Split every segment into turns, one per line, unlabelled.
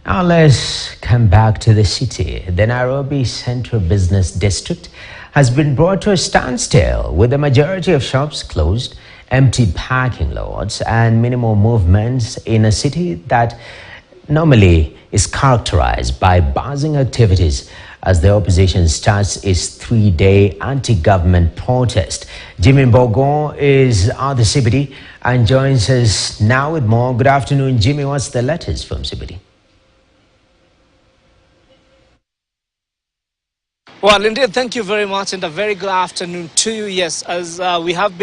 Now let's come back to the city. The Nairobi Central Business District has been brought to a standstill with the majority of shops closed, empty parking lots and minimal movements in a city that normally is characterized by buzzing activities as the opposition starts its three-day anti-government protest. Jimmy Bogo is at the CBD and joins us now with more. Good afternoon, Jimmy. What's the latest from CBD?
Well, indeed, thank you very much, and a very good afternoon to you. Yes, as we have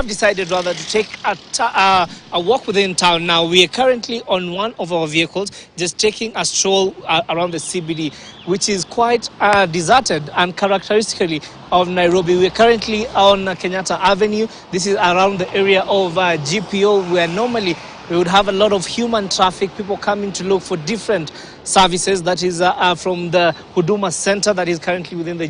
decided rather to take a walk within town. Now we are currently on one of our vehicles, just taking a stroll around the CBD, which is quite deserted and characteristically of Nairobi. We are currently on Kenyatta Avenue. This is around the area of GPO, where normally we would have a lot of human traffic, people coming to look for different services. That is from the Huduma Center that is currently within the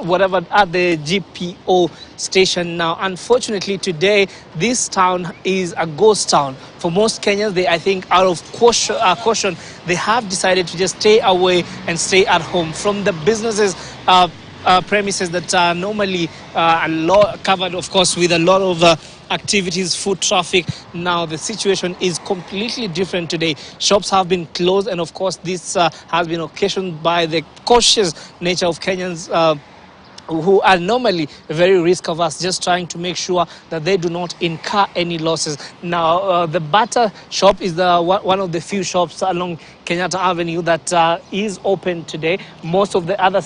whatever at the GPO station now. Unfortunately, today this town is a ghost town for most Kenyans. They, I think, out of caution, they have decided to just stay away and stay at home from the businesses. Premises that are normally covered, of course, with a lot of activities, foot traffic. Now the situation is completely different today. Shops have been closed, and of course this has been occasioned by the cautious nature of Kenyans who are normally very risk-averse, just trying to make sure that they do not incur any losses. Now, the Bata shop is one of the few shops along Kenyatta Avenue that is open today. Most of the other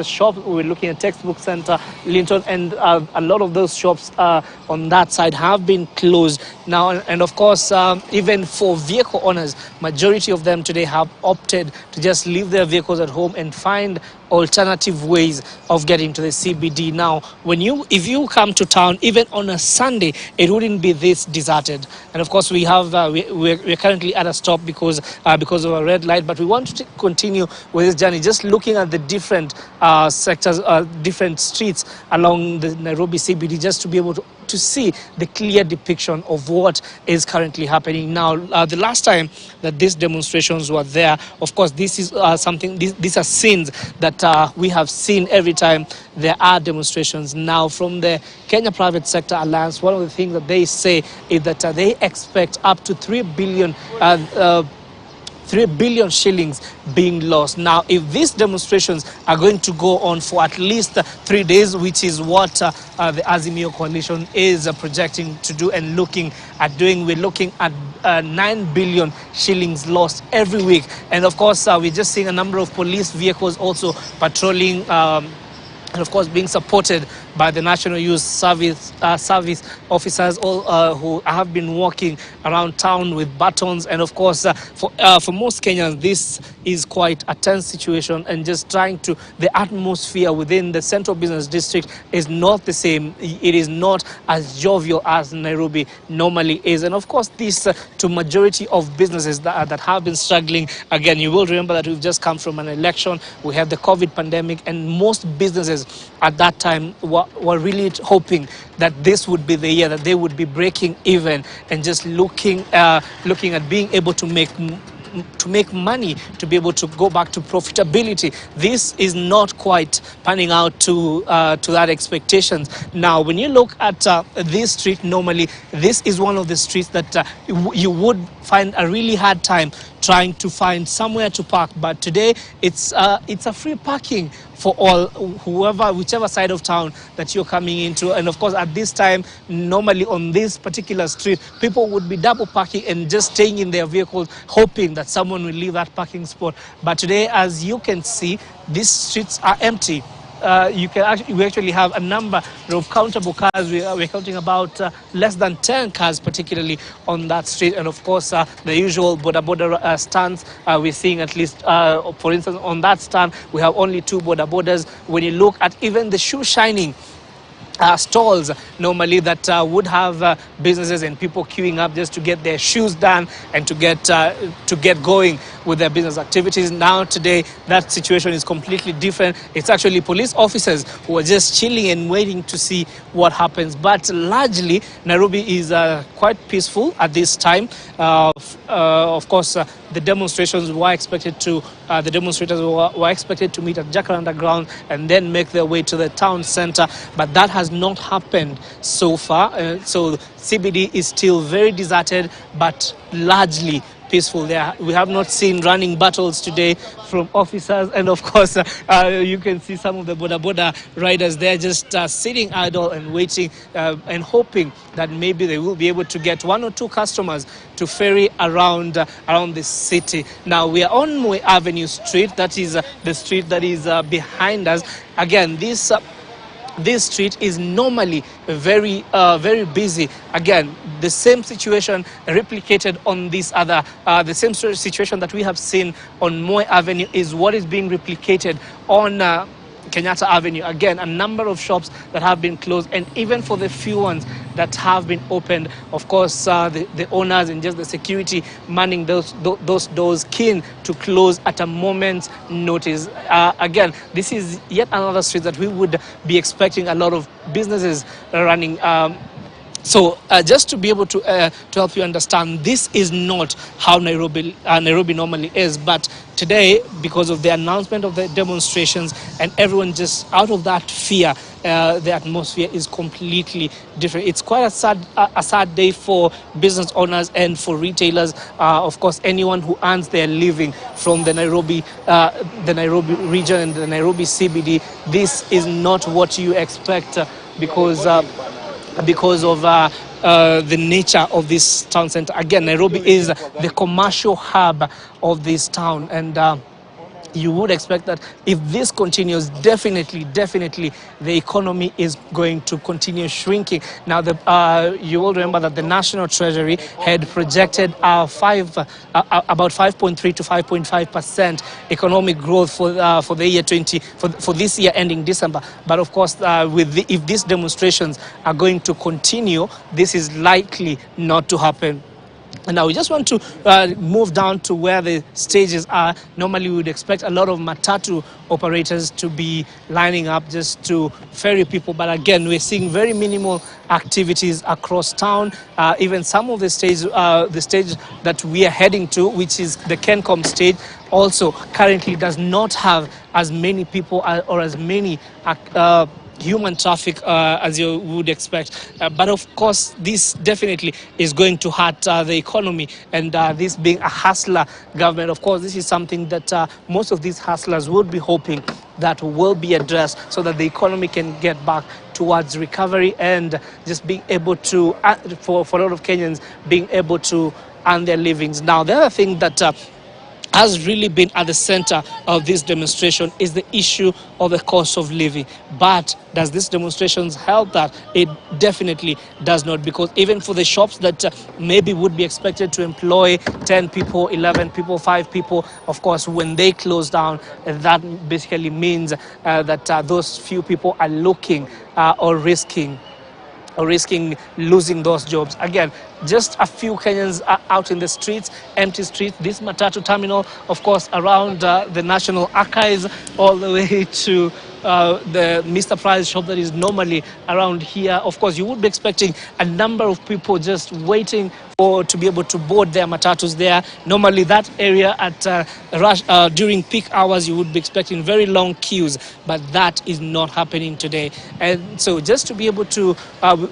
shops, we're looking at Textbook Center, Linton, and a lot of those shops on that side have been closed now. And of course, even for vehicle owners, majority of them today have opted to just leave their vehicles at home and find alternative ways of getting to the CBD. Now, if you come to town, even on a Sunday, it wouldn't be this deserted. And of course, we're currently at a stop because of a red light, but we want to continue with this journey, just looking at the different sectors, different streets along the Nairobi CBD, just to be able to see the clear depiction of what is currently happening now. The last time that these demonstrations were there, of course, this is these are scenes that we have seen every time there are demonstrations. Now, from the Kenya Private Sector Alliance, one of the things that they say is that they expect up to 3 billion shillings being lost. Now, if these demonstrations are going to go on for at least 3 days, which is what the Azimio Coalition is projecting to do and looking at doing, we're looking at 9 billion shillings lost every week. And of course, we're just seeing a number of police vehicles also patrolling and of course being supported by the National Youth Service officers, all who have been walking around town with batons. And of course, for most Kenyans, this is quite a tense situation, and just the atmosphere within the Central Business District is not the same. It is not as jovial as Nairobi normally is. And of course, this to majority of businesses that have been struggling. Again, you will remember that we've just come from an election. We have the COVID pandemic, and most businesses at that time were really hoping that this would be the year that they would be breaking even and just looking at being able to make money, to be able to go back to profitability. This is not quite panning out to that expectations. Now, when you look at this street, normally this is one of the streets that you would find a really hard time trying to find somewhere to park. But today it's a free parking for all, whichever side of town that you're coming into. And of course, at this time, normally on this particular street, people would be double parking and just staying in their vehicles, hoping that someone will leave that parking spot. But today, as you can see, these streets are empty. We actually have a number of countable cars. We're counting about less than 10 cars, particularly on that street. And of course, the usual boda stands. We're seeing at least, for instance, on that stand, we have only 2 bodas. When you look at even the shoe shining stalls normally that would have businesses and people queuing up just to get their shoes done and to get going. with their business activities. Now today, that situation is completely different. It's actually police officers who are just chilling and waiting to see what happens. But largely, Nairobi is quite peaceful at this time. Of course, the demonstrations were expected to the demonstrators were expected to meet at Jacaranda Ground and then make their way to the town center, but that has not happened so far. So CBD is still very deserted, but largely peaceful. There, we have not seen running battles today from officers, and of course, you can see some of the boda riders there just sitting idle and waiting and hoping that maybe they will be able to get one or two customers to ferry around the city. Now we are on Moi Avenue Street. That is the street that is behind us. Again, this street is normally very busy. Again, the same situation replicated on this other, the same situation that we have seen on Moi Avenue is what is being replicated on Kenyatta Avenue. Again, a number of shops that have been closed, and even for the few ones that have been opened, of course, the owners and just the security manning those doors, keen to close at a moment's notice. Again, this is yet another street that we would be expecting a lot of businesses running. So just to be able to help you understand, this is not how Nairobi normally is. But today, because of the announcement of the demonstrations and everyone just out of that fear, the atmosphere is completely different. It's quite a sad day for business owners and for retailers. Of course, anyone who earns their living from the Nairobi region and the Nairobi CBD. This is not what you expect because of the nature of this town center. Again, Nairobi is the commercial hub of this town, and you would expect that if this continues, definitely the economy is going to continue shrinking. Now, you will remember that the National Treasury had projected about 5.3 to 5.5% economic growth for the year for this year ending December. But of course, if these demonstrations are going to continue, this is likely not to happen. And now we just want to move down to where the stages are. Normally we would expect a lot of matatu operators to be lining up just to ferry people, but again we're seeing very minimal activities across town. Even some of the stage that we are heading to, which is the Kencom stage, also currently does not have as many people or as many human traffic as you would expect, but of course this definitely is going to hurt the economy, and this being a hustler government, of course this is something that most of these hustlers would be hoping that will be addressed so that the economy can get back towards recovery and just being able to, for a lot of Kenyans, being able to earn their livings. Now, the other thing that has really been at the center of this demonstration is the issue of the cost of living. But does this demonstrations help that? It definitely does not, because even for the shops that maybe would be expected to employ 10 people, 11 people, 5 people, of course, when they close down, that basically means that those few people are looking or risking losing those jobs. Again, just a few Kenyans are out in the streets, empty streets. This matatu terminal, of course, around the National Archives, all the way to the Mr. Price shop that is normally around here. Of course, you would be expecting a number of people just waiting to be able to board their matatus there. Normally, that area at during peak hours, you would be expecting very long queues, but that is not happening today. And so, just to be able to,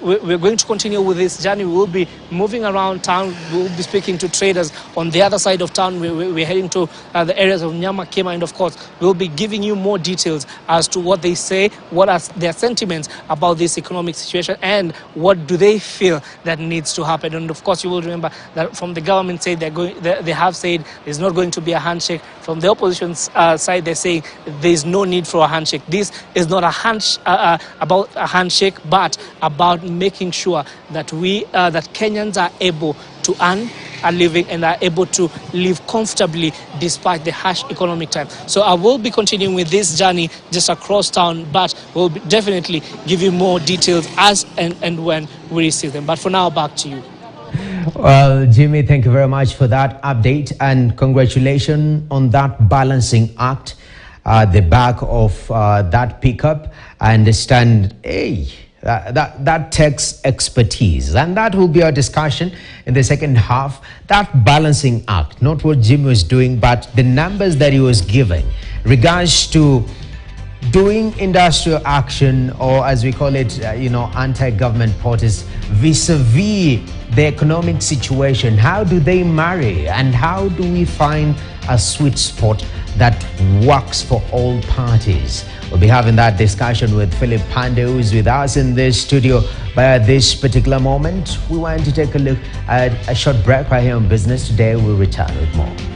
we're going to continue with this journey. We will be moving around town. We will be speaking to traders on the other side of town. We're heading to the areas of Nyama, Kema, and of course, we'll be giving you more details as to what they say, what are their sentiments about this economic situation, and what do they feel that needs to happen. And of course, you will remember that from the government side, they have said there's not going to be a handshake. From the opposition side, they're saying there's no need for a handshake. This is not about a handshake, but about making sure that that Kenyans are able to earn a living and are able to live comfortably despite the harsh economic time. So I will be continuing with this journey just across town, but we'll definitely give you more details as and when we receive them. But for now, back to you.
Well, Jimmy, thank you very much for that update and congratulations on that balancing act. The back of that pickup, I understand, hey, that takes expertise, and that will be our discussion in the second half. That balancing act, not what Jimmy was doing, but the numbers that he was giving regards to doing industrial action, or as we call it, anti-government protests vis-a-vis the economic situation. How do they marry, and how do we find a sweet spot that works for all parties? We'll be having that discussion with Philip Pande, who is with us in this studio. But at this particular moment, we want to take a look at a short break right here on Business Today. We'll return with more.